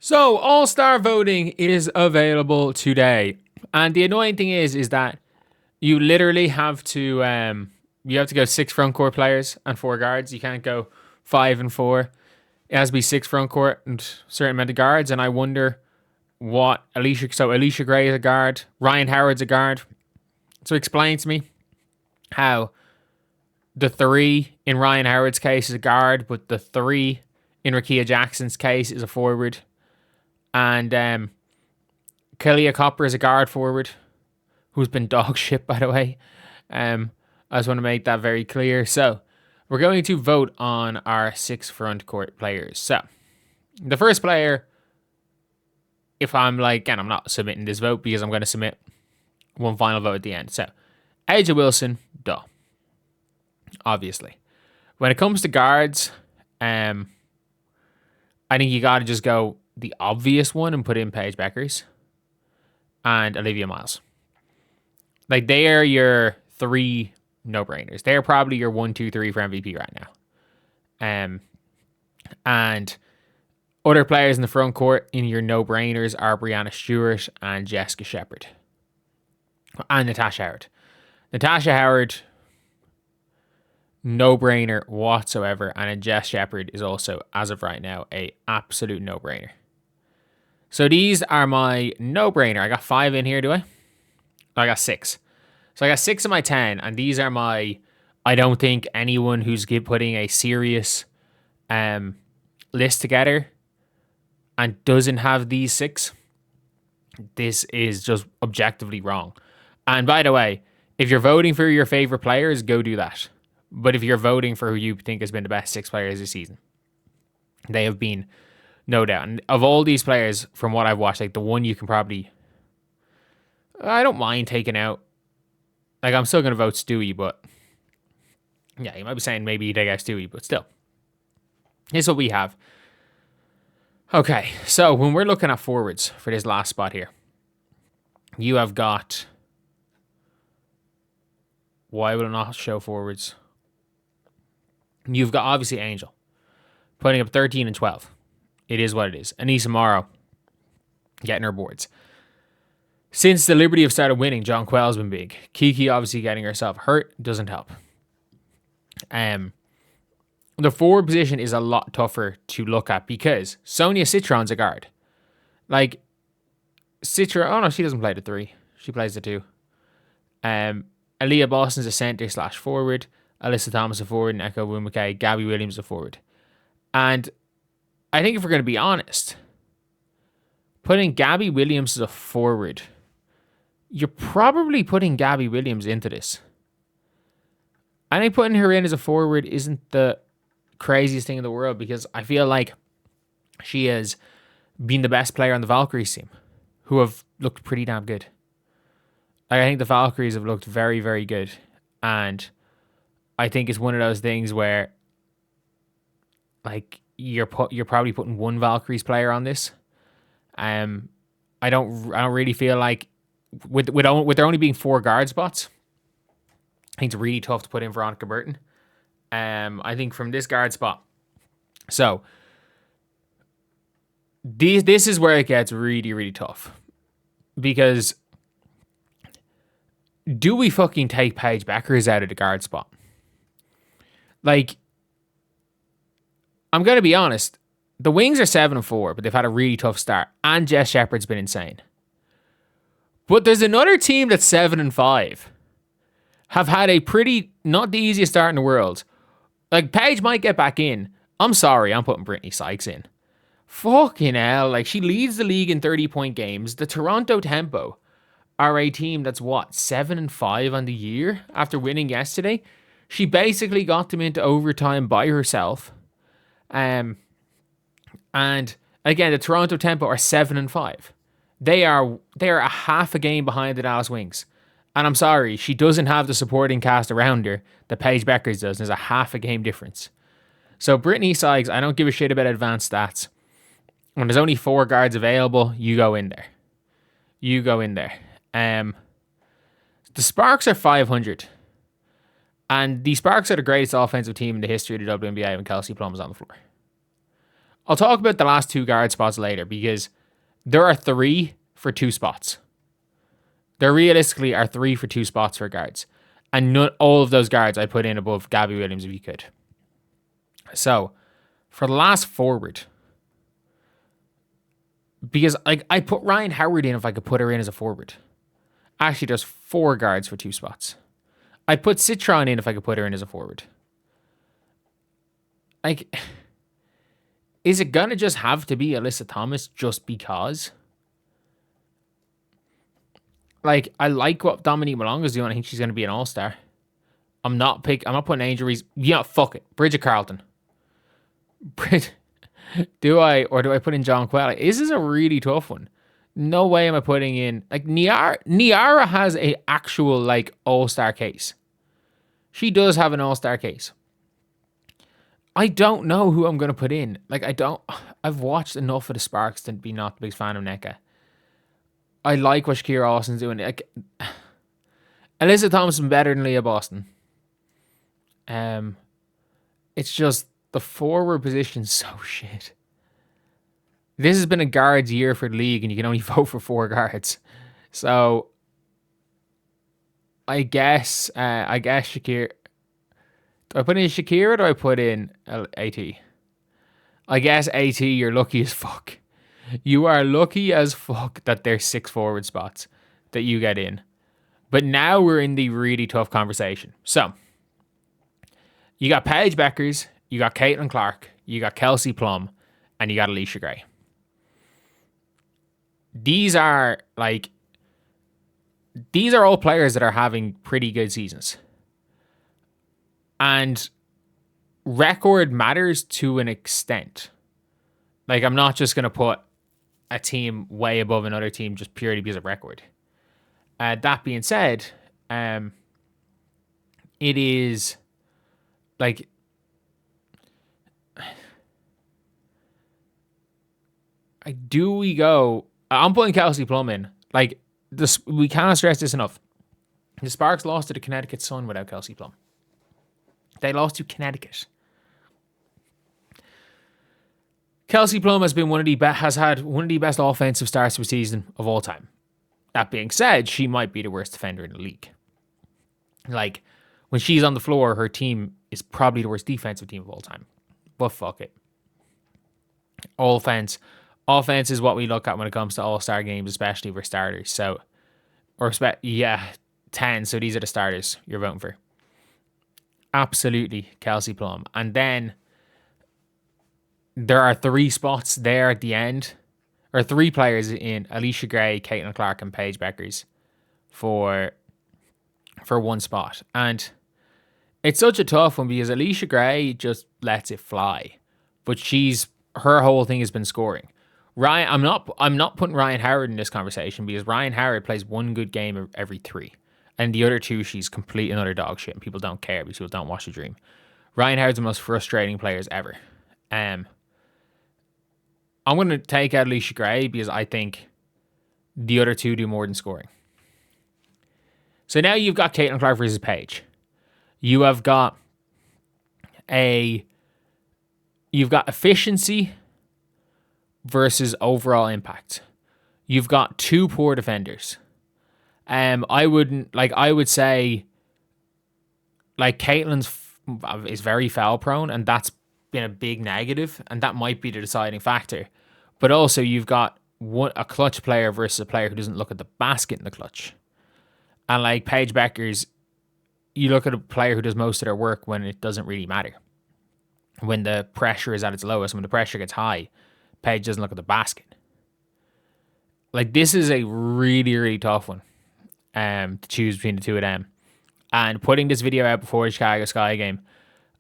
So, All-Star voting is available today. And the annoying thing is that you literally have to go 6 front court players and 4 guards. You can't go 5 and 4. It has to be 6 front court and a certain amount of guards. And I wonder what Alicia Gray is a guard, Ryan Howard's a guard. So explain to me how the 3 in Ryan Howard's case is a guard, but the 3 in Rakia Jackson's case is a forward. And Kelia Copper is a guard forward who's been dog shit, by the way. I just want to make that very clear. So we're going to vote on our 6 front court players. So the first player, if I'm not submitting this vote because I'm going to submit one final vote at the end. So AJ Wilson, duh. Obviously. When it comes to guards, I think you got to just go the obvious one and put in Paige Bueckers and Olivia Miles. Like, they are your 3 no-brainers. They're probably your 1, 2, 3 for MVP right now. And other players in the front court in your no-brainers are Breanna Steward and Jessica Shepard. And Natasha Howard. Natasha Howard, no-brainer whatsoever. And Jess Shepard is also, as of right now, a absolute no-brainer. So these are my no-brainer. I got 5 in here, do I? I got 6. So I got 6 of my 10, and these are my, I don't think anyone who's putting a serious list together and doesn't have these 6, this is just objectively wrong. And by the way, if you're voting for your favorite players, go do that. But if you're voting for who you think has been the best 6 players this season, they have been, no doubt. And of all these players, from what I've watched, like, the one you can probably, I don't mind taking out. Like, I'm still going to vote Stewie, but yeah, you might be saying maybe you take out Stewie, but still. Here's what we have. Okay, so when we're looking at forwards for this last spot here, you have got, why will it not show forwards? You've got, obviously, Angel putting up 13 and 12. It is what it is. Anissa Morrow getting her boards. Since the Liberty have started winning, John Quell's been big. Kiki obviously getting herself hurt doesn't help. The forward position is a lot tougher to look at because Sonia Citron's a guard. Like, Citron, oh no, she doesn't play the 3. She plays the 2. Aaliyah Boston's a center/forward. Alyssa Thomas a forward, and Echo Wumake, Gabby Williams a forward. And I think if we're going to be honest, putting Gabby Williams as a forward, you're probably putting Gabby Williams into this. I think putting her in as a forward isn't the craziest thing in the world because I feel like she has been the best player on the Valkyries team, who have looked pretty damn good. Like, I think the Valkyries have looked very, very good. And I think it's one of those things where, like, you're probably putting one Valkyries player on this. I don't really feel like with there only being 4 guard spots, I think it's really tough to put in Veronica Burton. I think from this guard spot. So this is where it gets really, really tough. Because do we fucking take Paige Bueckers out of the guard spot? Like, I'm going to be honest. The Wings are 7 and 4, but they've had a really tough start. And Jess Shepard's been insane. But there's another team that's 7 and 5. Have had a pretty, not the easiest start in the world. Like, Paige might get back in. I'm sorry, I'm putting Brittany Sykes in. Fucking hell. Like, she leads the league in 30-point games. The Toronto Tempo are a team that's, 7 and 5 on the year after winning yesterday. She basically got them into overtime by herself. And again, the Toronto Tempo are 7 and 5. They are a half a game behind the Dallas Wings. And I'm sorry, she doesn't have the supporting cast around her that Paige Bueckers does. There's a half a game difference. So Brittany Sykes, I don't give a shit about advanced stats. When there's only 4 guards available, you go in there. The Sparks are 500. And the Sparks are the greatest offensive team in the history of the WNBA when Kelsey Plum is on the floor. I'll talk about the last 2 guard spots later because there are 3 for 2 spots. There realistically are 3 for 2 spots for guards. And not all of those guards I put in above Gabby Williams if you could. So, for the last forward, because like I put Ryan Howard in if I could put her in as a forward. Actually, there's 4 guards for 2 spots. I'd put Citron in if I could put her in as a forward. Like, is it gonna just have to be Alyssa Thomas just because? Like, I like what Dominique Malonga is doing. I think she's gonna be an all-star. I'm not putting Angel Reese. Yeah, fuck it. Bridget Carlton. Do I put in John Quell? This is a really tough one. No way am I putting in like Niara has a actual like all-star case. She does have an all-star case. I don't know who I'm gonna put in. Like I've watched enough of the Sparks to be not the biggest fan of NECA. I like what Shakira Austin's doing. Like Alyssa Thompson better than Leah Boston. It's just the forward position's so shit. This has been a guards year for the league, and you can only vote for 4 guards. So I guess Shakira. Do I put in Shakira or do I put in AT? I guess AT, you're lucky as fuck. You are lucky as fuck that there's 6 forward spots that you get in. But now we're in the really tough conversation. So you got Paige Bueckers, you got Caitlin Clark, you got Kelsey Plum, and you got Alicia Gray. These are all players that are having pretty good seasons. And record matters to an extent. Like, I'm not just going to put a team way above another team just purely because of record. That being said, it is like I'm putting Kelsey Plum in. Like, we cannot stress this enough. The Sparks lost to the Connecticut Sun without Kelsey Plum. They lost to Connecticut. Kelsey Plum has had one of the best offensive starts of a season of all time. That being said, she might be the worst defender in the league. Like, when she's on the floor, her team is probably the worst defensive team of all time. But fuck it. Offense is what we look at when it comes to all-star games, especially for starters. 10. So these are the starters you're voting for. Absolutely, Kelsey Plum. And then there are 3 spots there at the end, or 3 players in Alicia Gray, Caitlin Clark, and Paige Bueckers for 1 spot. And it's such a tough one because Alicia Gray just lets it fly, but her whole thing has been scoring. I'm not putting Ryan Howard in this conversation because Ryan Howard plays 1 good game every 3. And the other 2, she's complete and utter dog shit, and people don't care because people don't watch the dream. Ryan Howard's the most frustrating players ever. I'm going to take out Alicia Gray because I think the other 2 do more than scoring. So now you've got Caitlin Clark versus Paige. You have got efficiency versus overall impact. You've got 2 poor defenders. I would say like Caitlin's is very foul prone, and that's been a big negative, and that might be the deciding factor. But also you've got a clutch player versus a player who doesn't look at the basket in the clutch. And like Paige Bueckers, you look at a player who does most of their work when it doesn't really matter. When the pressure is at its lowest, when the pressure gets high, Paige doesn't look at the basket. Like, this is a really, really tough one to choose between the 2 of them. And putting this video out before the Chicago Sky game,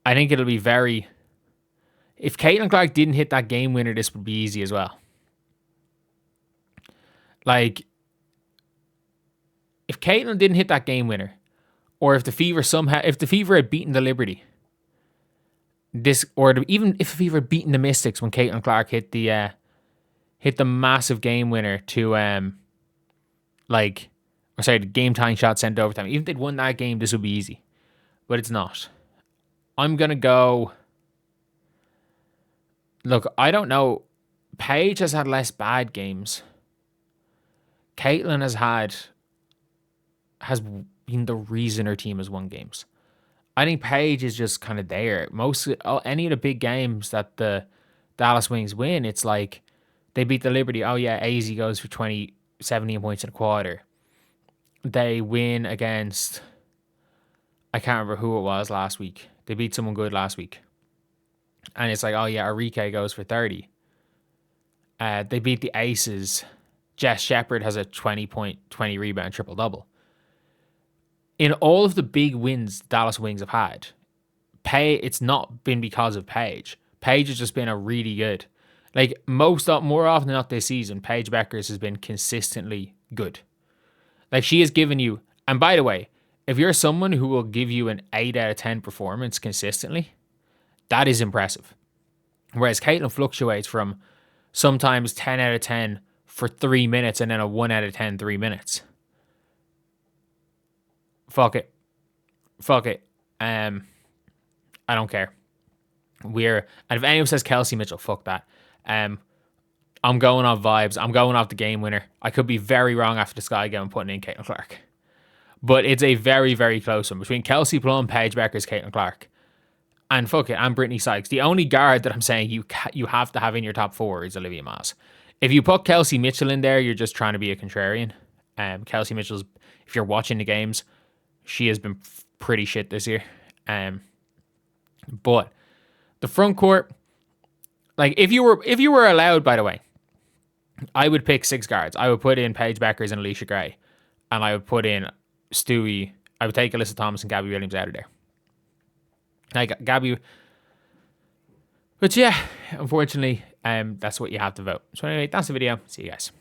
I think it'll be very... If Caitlin Clark didn't hit that game winner, this would be easy as well. Like, if Caitlin didn't hit that game winner, or if the Fever had beaten the Liberty, even if the Fever had beaten the Mystics when Caitlin Clark hit the massive game winner to the game tying shot sent to overtime. Even if they'd won that game, this would be easy. But it's not. I'm gonna go. Look, I don't know. Paige has had less bad games. Caitlin has been the reason her team has won games. I think Paige is just kind of there. Any of the big games that the Dallas Wings win, it's like they beat the Liberty. Oh yeah, AZ goes for 17 points in a quarter. They win against, I can't remember who it was last week. They beat someone good last week. And it's like, oh yeah, Enrique goes for 30. They beat the Aces. Jess Shepard has a 20-point, 20 rebound triple double. In all of the big wins the Dallas Wings have had, it's not been because of Paige. Paige has just been a really good, like more often than not this season, Paige Bueckers has been consistently good. Like she has given you, and by the way, if you're someone who will give you an 8 out of 10 performance consistently, that is impressive. Whereas Caitlin fluctuates from sometimes 10 out of 10 for 3 minutes and then a 1 out of 10 3 minutes. Fuck it. I don't care. And if anyone says Kelsey Mitchell, fuck that. I'm going off vibes. I'm going off the game winner. I could be very wrong after the Sky game and putting in Caitlin Clark. But it's a very, very close one between Kelsey Plum, Paige Bueckers, Caitlin Clark. And fuck it, I'm Brittany Sykes. The only guard that I'm saying you have to have in your top 4 is Olivia Maas. If you put Kelsey Mitchell in there, you're just trying to be a contrarian. Kelsey Mitchell's, if you're watching the games, she has been pretty shit this year. But the front court, like if you were allowed, by the way, I would pick 6 guards. I would put in Paige Bueckers and Alicia Gray, and I would put in Stewie. I would take Alyssa Thomas and Gabby Williams out of there. Like Gabby, but yeah, unfortunately, that's what you have to vote. So anyway, that's the video. See you guys.